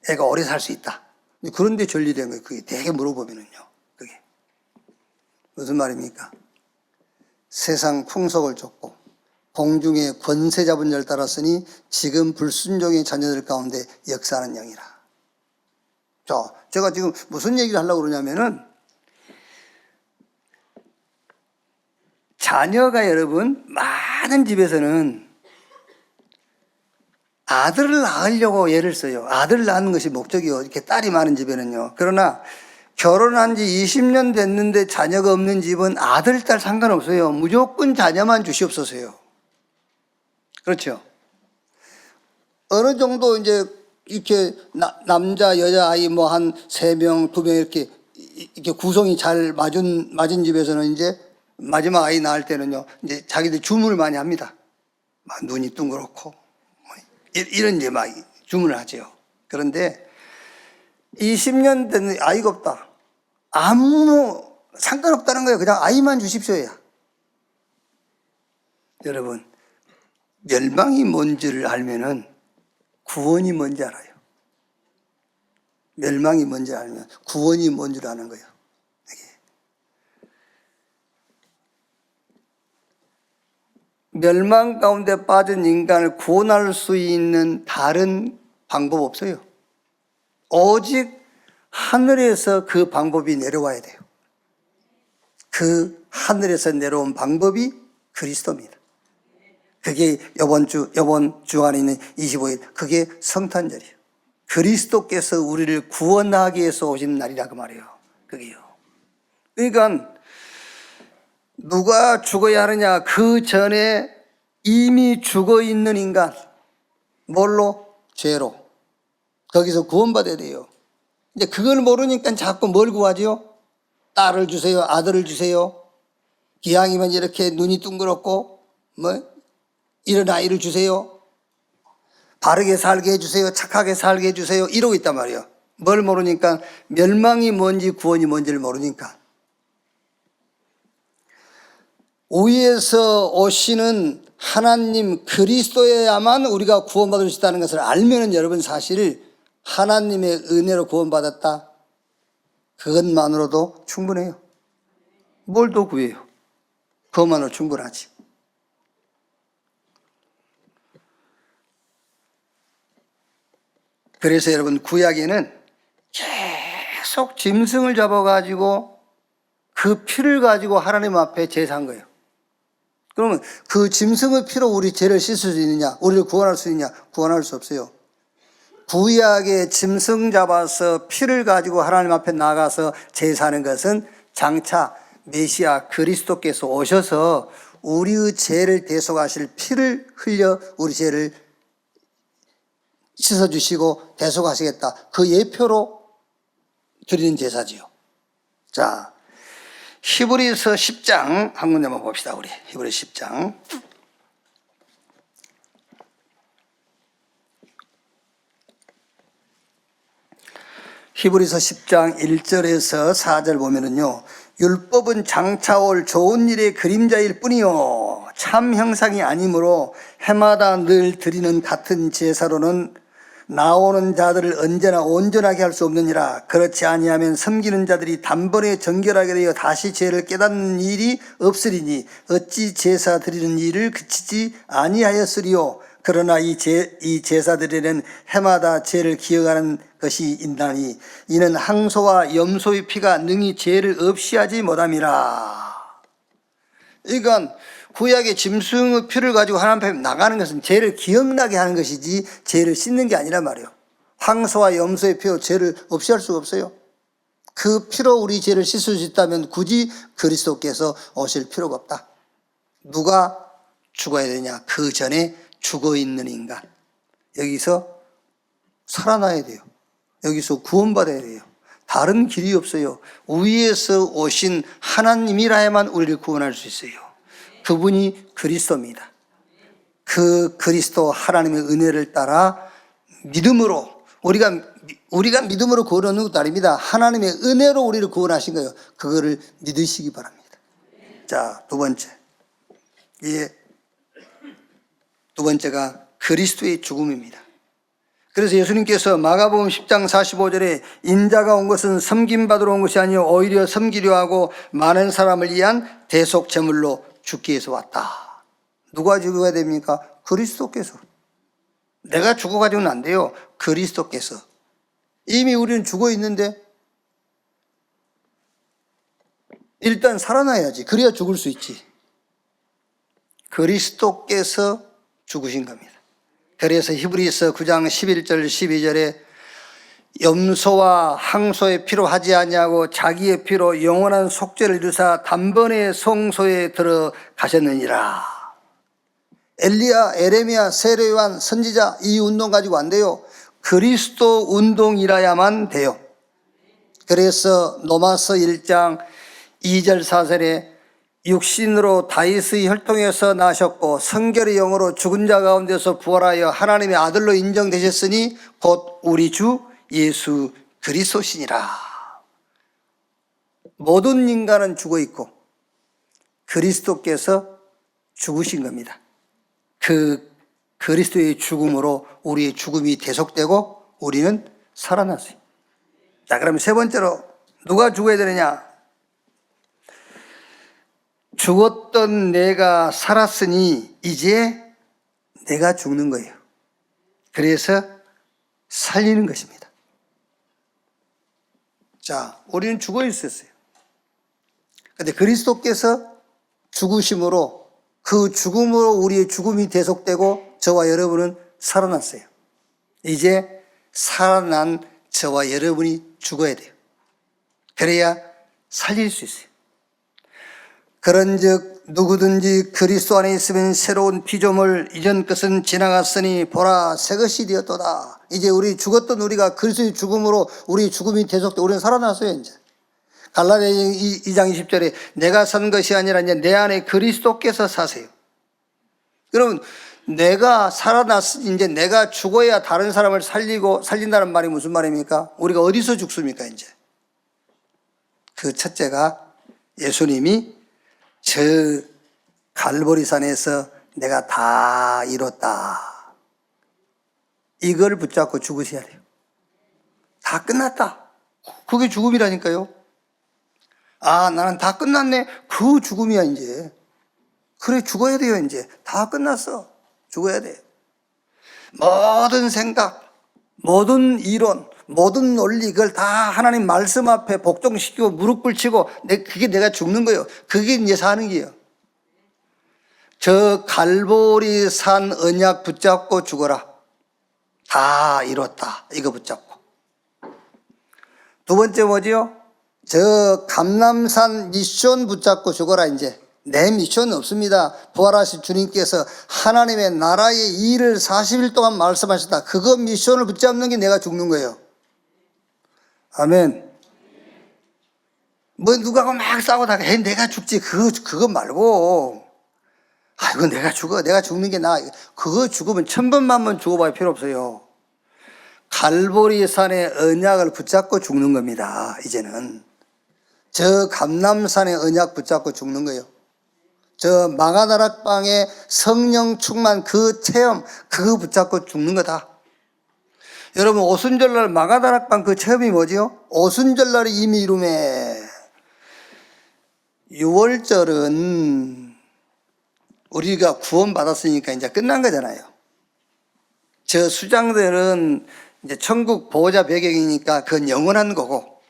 애가 오래 살 수 있다. 그런데 전리된 거예요. 그게 되게 물어보면은요. 그게 무슨 말입니까? 세상 풍속을 쫓고 공중의 권세 잡은 자를 따랐으니 지금 불순종의 자녀들 가운데 역사하는 영이라. 제가 지금 무슨 얘기를 하려고 그러냐면은 자녀가 여러분 많은 집에서는 아들을 낳으려고 애를 써요. 아들을 낳는 것이 목적이요. 이렇게 딸이 많은 집에는요. 그러나 결혼한 지 20년 됐는데 자녀가 없는 집은 아들, 딸 상관없어요. 무조건 자녀만 주시옵소서요. 그렇죠? 어느 정도 이제 이렇게 남자, 여자 아이 한 3명, 2명 이렇게 구성이 잘 맞은 집에서는 이제 마지막 아이 낳을 때는요, 이제 자기들 주문을 많이 합니다. 눈이 둥그렇고, 이런 이제 주문을 하죠. 그런데 20년 된 아이가 없다. 아무 상관없다는 거예요. 그냥 아이만 주십시오야. 여러분, 멸망이 뭔지를 알면은 구원이 뭔지 알아요. 멸망이 뭔지 알면 구원이 뭔지를 아는 거예요. 멸망 가운데 빠진 인간을 구원할 수 있는 다른 방법 없어요. 오직 하늘에서 그 방법이 내려와야 돼요. 그 하늘에서 내려온 방법이 그리스도입니다. 그게 이번 주 안에 있는 25일, 그게 성탄절이에요. 그리스도께서 우리를 구원하기 위해서 오신 날이라 그 말이에요. 그게요. 그러니까 누가 죽어야 하느냐? 그 전에 이미 죽어 있는 인간. 뭘로? 죄로. 거기서 구원받아야 돼요. 이제 그걸 모르니까 자꾸 뭘 구하지요? 딸을 주세요, 아들을 주세요. 기왕이면 이렇게 눈이 둥그렇고 이런 아이를 주세요. 바르게 살게 해주세요. 착하게 살게 해주세요. 이러고 있단 말이에요. 뭘 모르니까, 멸망이 뭔지 구원이 뭔지를 모르니까. 위에서 오시는 하나님 그리스도여야만 우리가 구원받을 수 있다는 것을 알면은 여러분, 사실 하나님의 은혜로 구원받았다, 그것만으로도 충분해요. 뭘 더 구해요? 그것만으로 충분하지. 그래서 여러분, 구약에는 계속 짐승을 잡아가지고 그 피를 가지고 하나님 앞에 제사한 거예요. 그러면 그 짐승의 피로 우리 죄를 씻을 수 있느냐? 우리를 구원할 수 있느냐? 구원할 수 없어요. 구약에 짐승 잡아서 피를 가지고 하나님 앞에 나가서 제사하는 것은 장차 메시아 그리스도께서 오셔서 우리의 죄를 대속하실 피를 흘려 우리 죄를 씻어주시고 대속하시겠다, 그 예표로 드리는 제사지요. 자, 히브리서 10장 한 군데만 봅시다. 우리 히브리 10장. 히브리서 10장 1절에서 4절 보면은요, 율법은 장차 올 좋은 일의 그림자일 뿐이요 참 형상이 아니므로 해마다 늘 드리는 같은 제사로는 나오는 자들을 언제나 온전하게 할 수 없느니라. 그렇지 아니하면 섬기는 자들이 단번에 정결하게 되어 다시 죄를 깨닫는 일이 없으리니 어찌 제사 드리는 일을 그치지 아니하였으리요. 그러나 이 제사들에는 해마다 죄를 기억하는 것이 있나니 이는 항소와 염소의 피가 능히 죄를 없이 하지 못함이라. 그러니까 구약의 짐승의 피를 가지고 하나님 앞에 나가는 것은 죄를 기억나게 하는 것이지 죄를 씻는 게 아니란 말이에요. 황소와 염소의 피로 죄를 없이 할 수가 없어요. 그 피로 우리 죄를 씻을 수 있다면 굳이 그리스도께서 오실 필요가 없다. 누가 죽어야 되냐? 그 전에 죽어 있는 인간. 여기서 살아나야 돼요. 여기서 구원받아야 돼요. 다른 길이 없어요. 위에서 오신 하나님이라야만 우리를 구원할 수 있어요. 그분이 그리스도입니다. 그 그리스도 하나님의 은혜를 따라 믿음으로, 우리가 믿음으로 구원하는 것도 아닙니다. 하나님의 은혜로 우리를 구원하신 거예요. 그거를 믿으시기 바랍니다. 자, 두 번째. 두 번째가 그리스도의 죽음입니다. 그래서 예수님께서 마가복음 10장 45절에 인자가 온 것은 섬김받으러 온 것이 아니요 오히려 섬기려 하고 많은 사람을 위한 대속 제물로 죽기 위해서 왔다. 누가 죽어야 됩니까? 그리스도께서. 내가 죽어가지고는 안 돼요. 그리스도께서. 이미 우리는 죽어 있는데 일단 살아나야지. 그래야 죽을 수 있지. 그리스도께서 죽으신 겁니다. 그래서 히브리서 9장 11절 12절에 염소와 항소의 피로 하지 아니하고 자기의 피로 영원한 속죄를 이루사 단번에 성소에 들어가셨느니라. 엘리야, 에레미야, 세례요한, 선지자 이 운동 가지고 안 돼요. 그리스도 운동이라야만 돼요. 그래서 로마서 1장 2절 4절에 육신으로 다윗의 혈통에서 나셨고 성결의 영으로 죽은 자 가운데서 부활하여 하나님의 아들로 인정되셨으니 곧 우리 주 예수 그리스도시니라. 모든 인간은 죽어 있고 그리스도께서 죽으신 겁니다. 그 그리스도의 죽음으로 우리의 죽음이 대속되고 우리는 살아났어요. 자, 그럼 세 번째로 누가 죽어야 되느냐? 죽었던 내가 살았으니 이제 내가 죽는 거예요. 그래서 살리는 것입니다. 자, 우리는 죽어 있었어요. 그런데 그리스도께서 죽으심으로 그 죽음으로 우리의 죽음이 대속되고 저와 여러분은 살아났어요. 이제 살아난 저와 여러분이 죽어야 돼요. 그래야 살릴 수 있어요. 그런즉 누구든지 그리스도 안에 있으면 새로운 피조물, 이전 것은 지나갔으니 보라 새 것이 되었도다. 이제 우리 죽었던 우리가 그리스도의 죽음으로 우리 죽음이 대속돼 우리는 살아났어요. 이제 갈라디아 2장 20절에 내가 산 것이 아니라 이제 내 안에 그리스도께서 사세요. 여러분, 내가 살아났으니 이제 내가 죽어야 다른 사람을 살린다는 말이 무슨 말입니까? 우리가 어디서 죽습니까? 이제 그 첫째가 예수님이 저 갈보리산에서 내가 다 이뤘다, 이걸 붙잡고 죽으셔야 돼요. 다 끝났다. 그게 죽음이라니까요. 아, 나는 다 끝났네. 그 죽음이야 이제. 그래, 죽어야 돼요. 이제 다 끝났어. 죽어야 돼. 모든 생각, 모든 이론, 모든 논리, 그걸 다 하나님 말씀 앞에 복종시키고 무릎 꿇치고 그게 내가 죽는 거예요. 그게 이제 사는 게요. 저 갈보리산 언약 붙잡고 죽어라. 다 이뤘다. 이거 붙잡고. 두 번째 뭐지요? 저 감람산 미션 붙잡고 죽어라. 이제 내 미션은 없습니다. 부활하신 주님께서 하나님의 나라의 일을 40일 동안 말씀하셨다. 그거 미션을 붙잡는 게 내가 죽는 거예요. 아멘. 뭐 누가고 막 싸우다가 내가 죽지, 그거 말고, 이거 내가 죽어, 내가 죽는 게 나아. 그거 죽으면 1000번만번 죽어봐야 필요 없어요. 갈보리산의 언약을 붙잡고 죽는 겁니다. 이제는 저 감람산의 언약 붙잡고 죽는 거예요. 저 마가다락방의 성령 충만 그 체험, 그거 붙잡고 죽는 거다. 여러분, 오순절날 마가다락방 그 체험이 뭐지요? 오순절날이 이미 이루매. 6월절은 우리가 구원받았으니까 이제 끝난 거잖아요. 저 수장들은 이제 천국 보호자 배경이니까 그건 영원한 거고,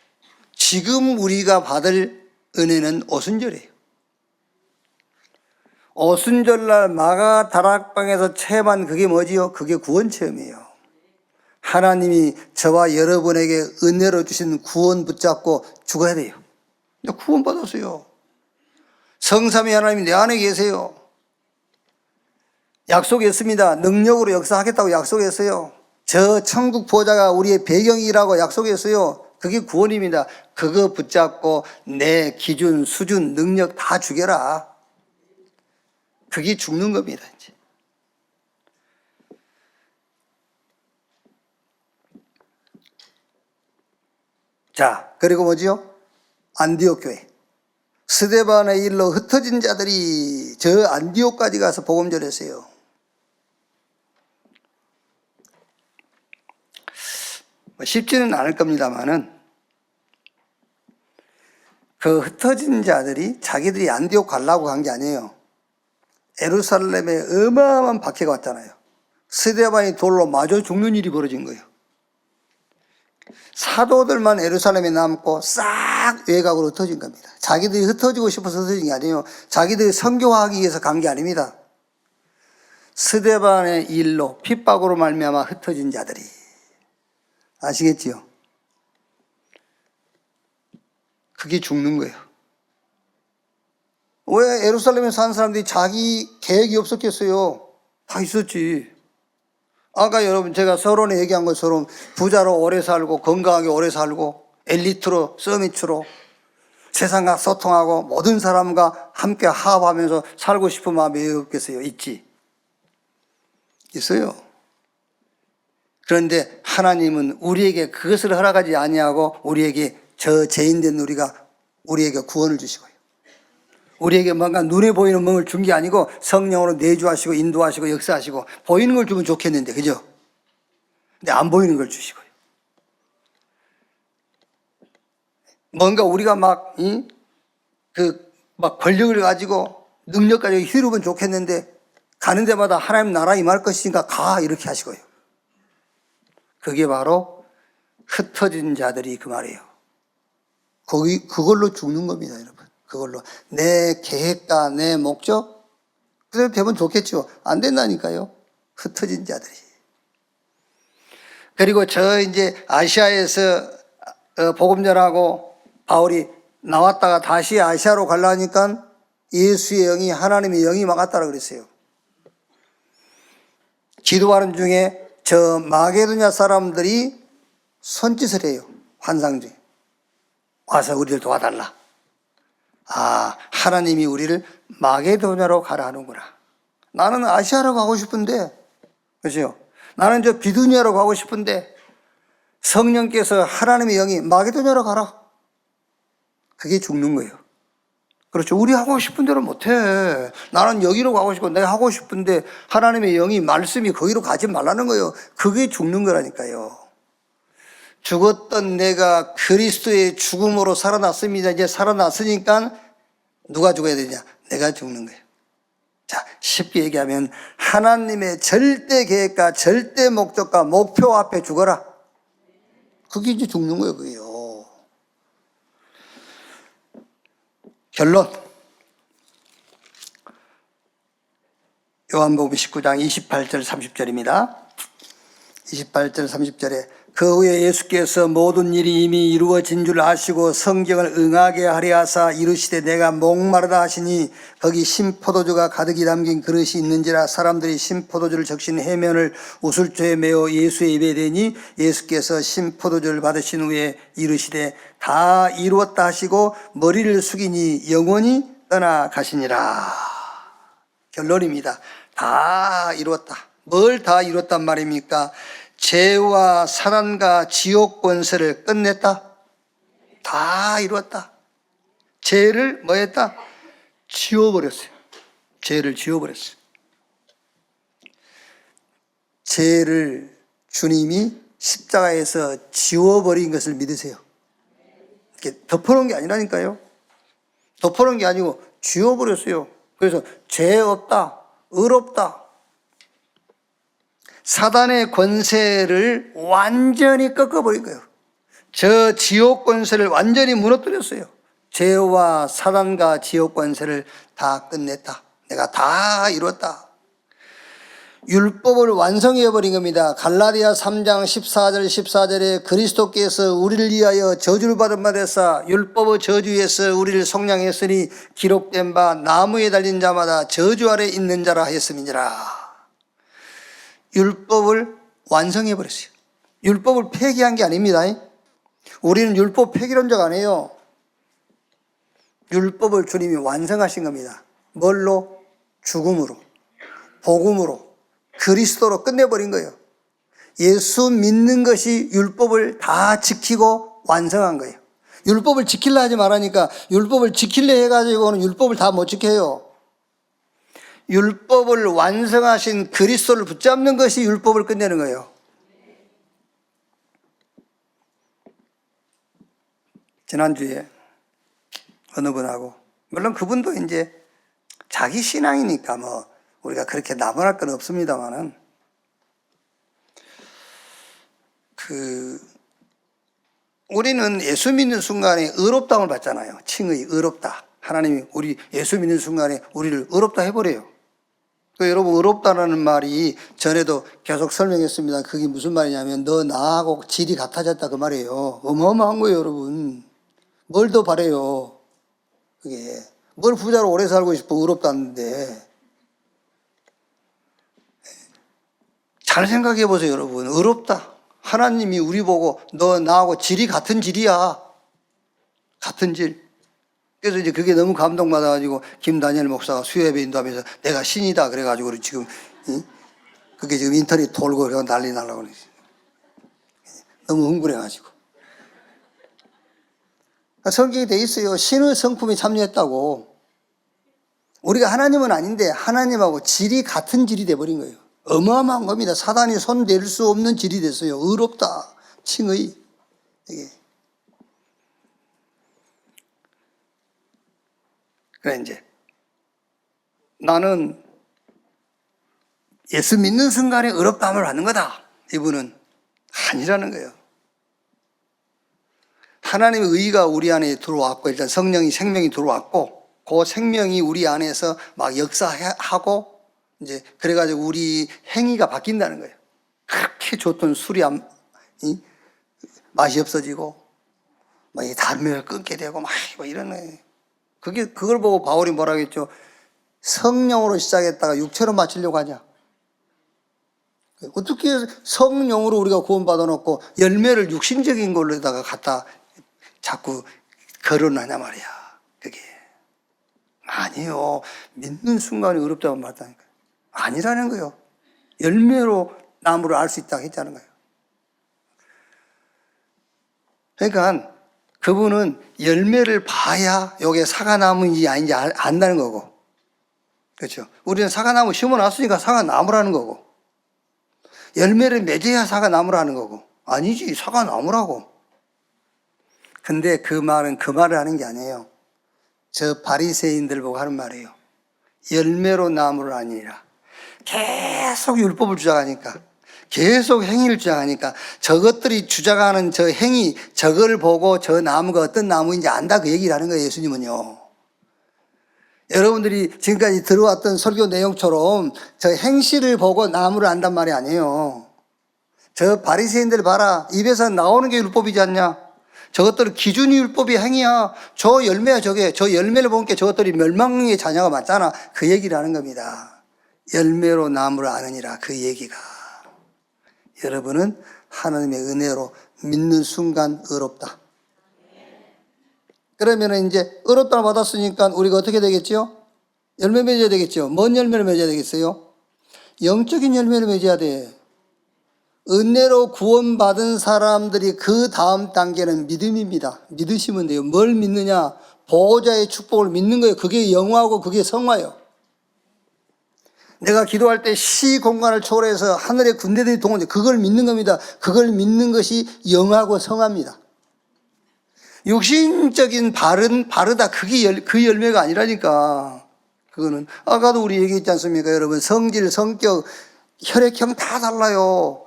지금 우리가 받을 은혜는 오순절이에요. 오순절날 마가다락방에서 체험한 그게 뭐지요? 그게 구원 체험이에요. 하나님이 저와 여러분에게 은혜로 주신 구원 붙잡고 죽어야 돼요. 구원 받았어요. 성삼위 하나님이 내 안에 계세요. 약속했습니다. 능력으로 역사하겠다고 약속했어요. 저 천국 보좌가 우리의 배경이라고 약속했어요. 그게 구원입니다. 그거 붙잡고 내 기준, 수준, 능력 다 죽여라. 그게 죽는 겁니다. 이제. 자, 그리고 뭐지요? 안디옥 교회. 스데반의 일로 흩어진 자들이 저 안디옥까지 가서 복음 전했어요. 쉽지는 않을 겁니다만은 그 흩어진 자들이 자기들이 안디옥 가려고 간 게 아니에요. 예루살렘에 어마어마한 박해가 왔잖아요. 스데반이 돌로 마저 죽는 일이 벌어진 거예요. 사도들만 예루살렘에 남고 싹 외곽으로 흩어진 겁니다. 자기들이 흩어지고 싶어서 흩어진 게 아니에요. 자기들이 선교하기 위해서 간 게 아닙니다. 스데반의 일로 핍박으로 말미암아 흩어진 자들이, 아시겠지요? 그게 죽는 거예요. 왜 예루살렘에 사는 사람들이 자기 계획이 없었겠어요? 다 있었지. 아까 여러분 제가 서론에 얘기한 것처럼 부자로 오래 살고 건강하게 오래 살고 엘리트로 서밋으로 세상과 소통하고 모든 사람과 함께 화합하면서 살고 싶은 마음이 왜 없겠어요? 있지. 있어요. 그런데 하나님은 우리에게 그것을 허락하지 아니하고 우리에게 저 죄인된 우리에게 구원을 주시고요. 우리에게 뭔가 눈에 보이는 멍을 준 게 아니고 성령으로 내주하시고 인도하시고 역사하시고 보이는 걸 주면 좋겠는데, 그죠? 근데 안 보이는 걸 주시고요. 뭔가 우리가 막 그 막 권력을 가지고 능력 가지고 휘두르면 좋겠는데 가는 데마다 하나님 나라 임할 것이니까 가 이렇게 하시고요. 그게 바로 흩어진 자들이 그 말이에요. 그걸로 죽는 겁니다, 여러분. 그걸로 내 계획과 내 목적 그대로 되면 좋겠죠. 안 된다니까요. 흩어진 자들이. 그리고 저 이제 아시아에서 복음 전하고 바울이 나왔다가 다시 아시아로 가려니까 예수의 영이 하나님의 영이 막았다고 그랬어요. 기도하는 중에 저 마게도냐 사람들이 손짓을 해요. 환상 중에. 와서 우리를 도와달라. 아, 하나님이 우리를 마게도냐로 가라 하는구나. 나는 아시아로 가고 싶은데, 그렇죠? 나는 저 비두니아로 가고 싶은데 성령께서 하나님의 영이 마게도냐로 가라. 그게 죽는 거예요. 그렇죠. 우리 하고 싶은 대로 못해. 나는 여기로 가고 싶고 내가 하고 싶은데 하나님의 영이 말씀이 거기로 가지 말라는 거예요. 그게 죽는 거라니까요. 죽었던 내가 그리스도의 죽음으로 살아났습니다. 이제 살아났으니까 누가 죽어야 되냐? 내가 죽는 거예요. 자, 쉽게 얘기하면 하나님의 절대 계획과 절대 목적과 목표 앞에 죽어라. 그게 이제 죽는 거예요, 그게요. 결론. 요한복음 19장 28절 30절입니다. 28절 30절에 그 후에 예수께서 모든 일이 이미 이루어진 줄 아시고 성경을 응하게 하려 하사 이르시되 내가 목마르다 하시니 거기 신포도주가 가득히 담긴 그릇이 있는지라 사람들이 신포도주를 적신 해면을 우슬초에 메어 예수의 입에 대니 예수께서 신포도주를 받으신 후에 이르시되 다 이루었다 하시고 머리를 숙이니 영원히 떠나가시니라. 결론입니다. 다 이루었다. 뭘 다 이뤘단 말입니까? 죄와 사단과 지옥 권세를 끝냈다. 다 이루었다. 죄를 뭐 했다? 지워버렸어요. 죄를 지워버렸어요. 죄를 주님이 십자가에서 지워버린 것을 믿으세요. 이렇게 덮어놓은 게 아니라니까요. 덮어놓은 게 아니고 지워버렸어요. 그래서 죄 없다, 의롭다. 사단의 권세를 완전히 꺾어버린 거예요. 저 지옥 권세를 완전히 무너뜨렸어요. 죄와 사단과 지옥 권세를 다 끝냈다. 내가 다 이뤘다. 율법을 완성해버린 겁니다. 갈라디아 3장 14절에 그리스도께서 우리를 위하여 저주를 받은 바 되사 율법의 저주에서 우리를 속량했으니 기록된 바 나무에 달린 자마다 저주 아래 있는 자라 하였음이니라. 율법을 완성해버렸어요. 율법을 폐기한 게 아닙니다. 우리는 율법 폐기론자가 아니에요. 율법을 주님이 완성하신 겁니다. 뭘로? 죽음으로, 복음으로, 그리스도로 끝내버린 거예요. 예수 믿는 것이 율법을 다 지키고 완성한 거예요. 율법을 지키려 하지 말라니까 율법을 지키려 해가지고는 율법을 다 못 지켜요. 율법을 완성하신 그리스도를 붙잡는 것이 율법을 끝내는 거예요. 지난주에 어느 분하고, 물론 그분도 이제 자기 신앙이니까 뭐 우리가 그렇게 나무랄 건 없습니다만은, 우리는 예수 믿는 순간에 의롭다움을 받잖아요. 칭의, 의롭다. 하나님이 우리 예수 믿는 순간에 우리를 의롭다 해버려요. 여러분, 의롭다라는 말이 전에도 계속 설명했습니다. 그게 무슨 말이냐면 너 나하고 질이 같아졌다 그 말이에요. 어마어마한 거예요, 여러분. 뭘 더 바래요? 그게 뭘 부자로 오래 살고 싶어 의롭다는데. 잘 생각해 보세요, 여러분. 의롭다. 하나님이 우리 보고 너 나하고 질이 같은 질이야. 같은 질. 그래서 이제 그게 너무 감동받아가지고 김다니엘 목사가 수요예배 인도하면서 내가 신이다 그래가지고 지금 그게 지금 인터넷 돌고 그래서 난리 나려고 그러지. 너무 흥분해가지고. 성경에 돼 있어요. 신의 성품이 참여했다고. 우리가 하나님은 아닌데 하나님하고 질이 같은 질이 돼버린 거예요. 어마어마한 겁니다. 사단이 손댈 수 없는 질이 됐어요. 의롭다. 칭의. 이게. 그래 이제 나는 예수 믿는 순간에 의롭다함을 받는 거다. 이분은 아니라는 거예요. 하나님의 의가 우리 안에 들어왔고 일단 성령이 생명이 들어왔고 그 생명이 우리 안에서 막 역사하고 이제 그래가지고 우리 행위가 바뀐다는 거예요. 그렇게 좋던 술이 맛이 없어지고 막 이 담배를 끊게 되고 막 이런 거예요. 그걸 보고 바울이 뭐라고 했죠? 성령으로 시작했다가 육체로 마치려고 하냐? 어떻게 성령으로 우리가 구원받아 놓고 열매를 육신적인 걸로다가 갖다 자꾸 거론하냐 말이야. 그게 아니요. 믿는 순간에 의롭다고 말했다니까. 아니라는 거예요. 열매로 나무를 알 수 있다고 했다는 거예요. 그러니까 그분은 열매를 봐야 이게 사과나무인지 아닌지 안다는 거고. 그렇죠. 우리는 사과나무 심어놨으니까 사과나무라는 거고. 열매를 맺어야 사과나무라는 거고. 아니지, 사과나무라고. 근데 그 말은 그 말을 하는 게 아니에요. 저 바리새인들 보고 하는 말이에요. 열매로 나무를 아니라. 계속 율법을 주장하니까, 계속 행위를 주장하니까 저것들이 주장하는 저 행위, 저걸 보고 저 나무가 어떤 나무인지 안다 그 얘기를 하는 거예요. 예수님은요. 여러분들이 지금까지 들어왔던 설교 내용처럼 저 행실을 보고 나무를 안단 말이 아니에요. 저 바리새인들 봐라. 입에서 나오는 게 율법이지 않냐. 저것들은 기준이 율법이 행위야. 저 열매야 저게. 저 열매를 보니까 저것들이 멸망의 자녀가 맞잖아. 그 얘기를 하는 겁니다. 열매로 나무를 아느니라 그 얘기가. 여러분은 하나님의 은혜로 믿는 순간 의롭다. 그러면 이제 의롭다를 받았으니까 우리가 어떻게 되겠죠? 열매 맺어야 되겠죠. 뭔 열매를 맺어야 되겠어요? 영적인 열매를 맺어야 돼. 은혜로 구원받은 사람들이 그 다음 단계는 믿음입니다. 믿으시면 돼요. 뭘 믿느냐? 보호자의 축복을 믿는 거예요. 그게 영화고 그게 성화예요. 내가 기도할 때 시 공간을 초월해서 하늘의 군대들이 동원돼 그걸 믿는 겁니다. 그걸 믿는 것이 영화고 성화입니다. 육신적인 바르다 그게 그 열매가 아니라니까. 그거는 아까도 우리 얘기했지 않습니까? 여러분 성질, 성격, 혈액형 다 달라요.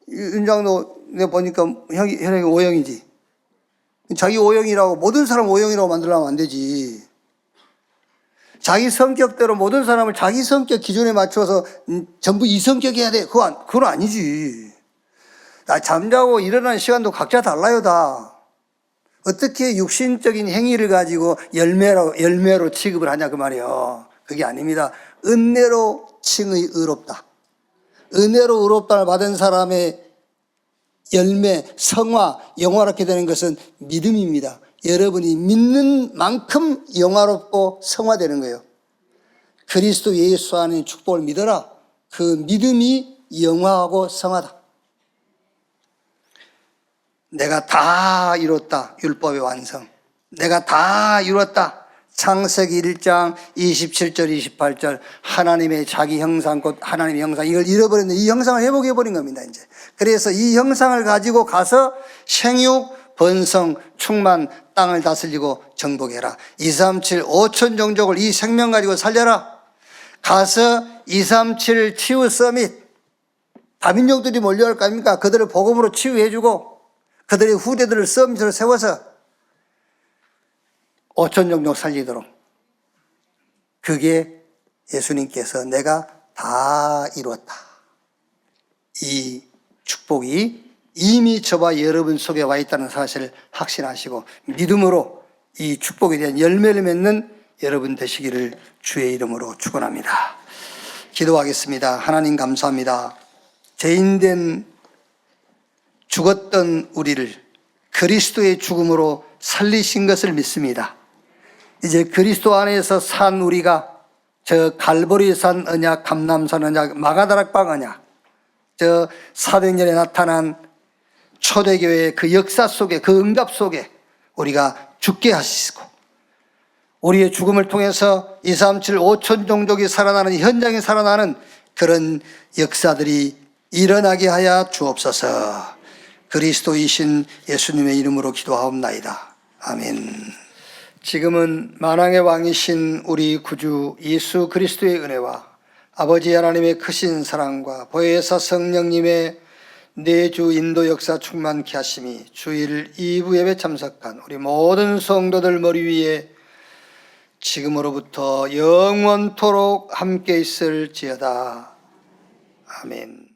윤장도 내가 보니까 혈액이 O형이지. 자기 O형이라고 모든 사람 O형이라고 만들려면 안 되지. 자기 성격대로 모든 사람을 자기 성격 기준에 맞춰서 전부 이성격이어야 돼. 그건 아니지. 잠자고 일어나는 시간도 각자 달라요, 다. 어떻게 육신적인 행위를 가지고 열매로 취급을 하냐, 그 말이에요. 그게 아닙니다. 은혜로 칭의 의롭다. 은혜로 의롭다를 받은 사람의 열매, 성화, 영화롭게 되는 것은 믿음입니다. 여러분이 믿는 만큼 영화롭고 성화되는 거예요. 그리스도 예수 안에 축복을 믿어라. 그 믿음이 영화하고 성화다. 내가 다 이뤘다. 율법의 완성. 내가 다 이뤘다. 창세기 1장 27절 28절 하나님의 자기 형상 곧 하나님의 형상 이걸 잃어버렸는데 이 형상을 회복해버린 겁니다. 이제 그래서 이 형상을 가지고 가서 생육 번성 충만 땅을 다스리고 정복해라. 237 5천 종족을 이 생명 가지고 살려라. 가서 237 치유 서밋 다민족들이 몰려올 거 아닙니까? 그들을 복음으로 치유해주고 그들의 후대들을 서밋으로 세워서 5천 종족 살리도록. 그게 예수님께서 내가 다 이루었다. 이 축복이 이미 저와 여러분 속에 와 있다는 사실을 확신하시고 믿음으로 이 축복에 대한 열매를 맺는 여러분 되시기를 주의 이름으로 축원합니다. 기도하겠습니다. 하나님 감사합니다. 죄인된 죽었던 우리를 그리스도의 죽음으로 살리신 것을 믿습니다. 이제 그리스도 안에서 산 우리가 저 갈보리산 언약, 감람산 언약, 마가다락방 언약, 저 사도행전에 나타난 초대교회의 그 역사 속에 그 응답 속에 우리가 죽게 하시고 우리의 죽음을 통해서 237 5천 종족이 살아나는 현장에 살아나는 그런 역사들이 일어나게 하여 주옵소서. 그리스도이신 예수님의 이름으로 기도하옵나이다. 아멘. 지금은 만왕의 왕이신 우리 구주 예수 그리스도의 은혜와 아버지 하나님의 크신 사랑과 보혜사 성령님의 내주 인도 역사 충만케 하심이 주일 2부 예배 참석한 우리 모든 성도들 머리 위에 지금으로부터 영원토록 함께 있을지어다. 아멘.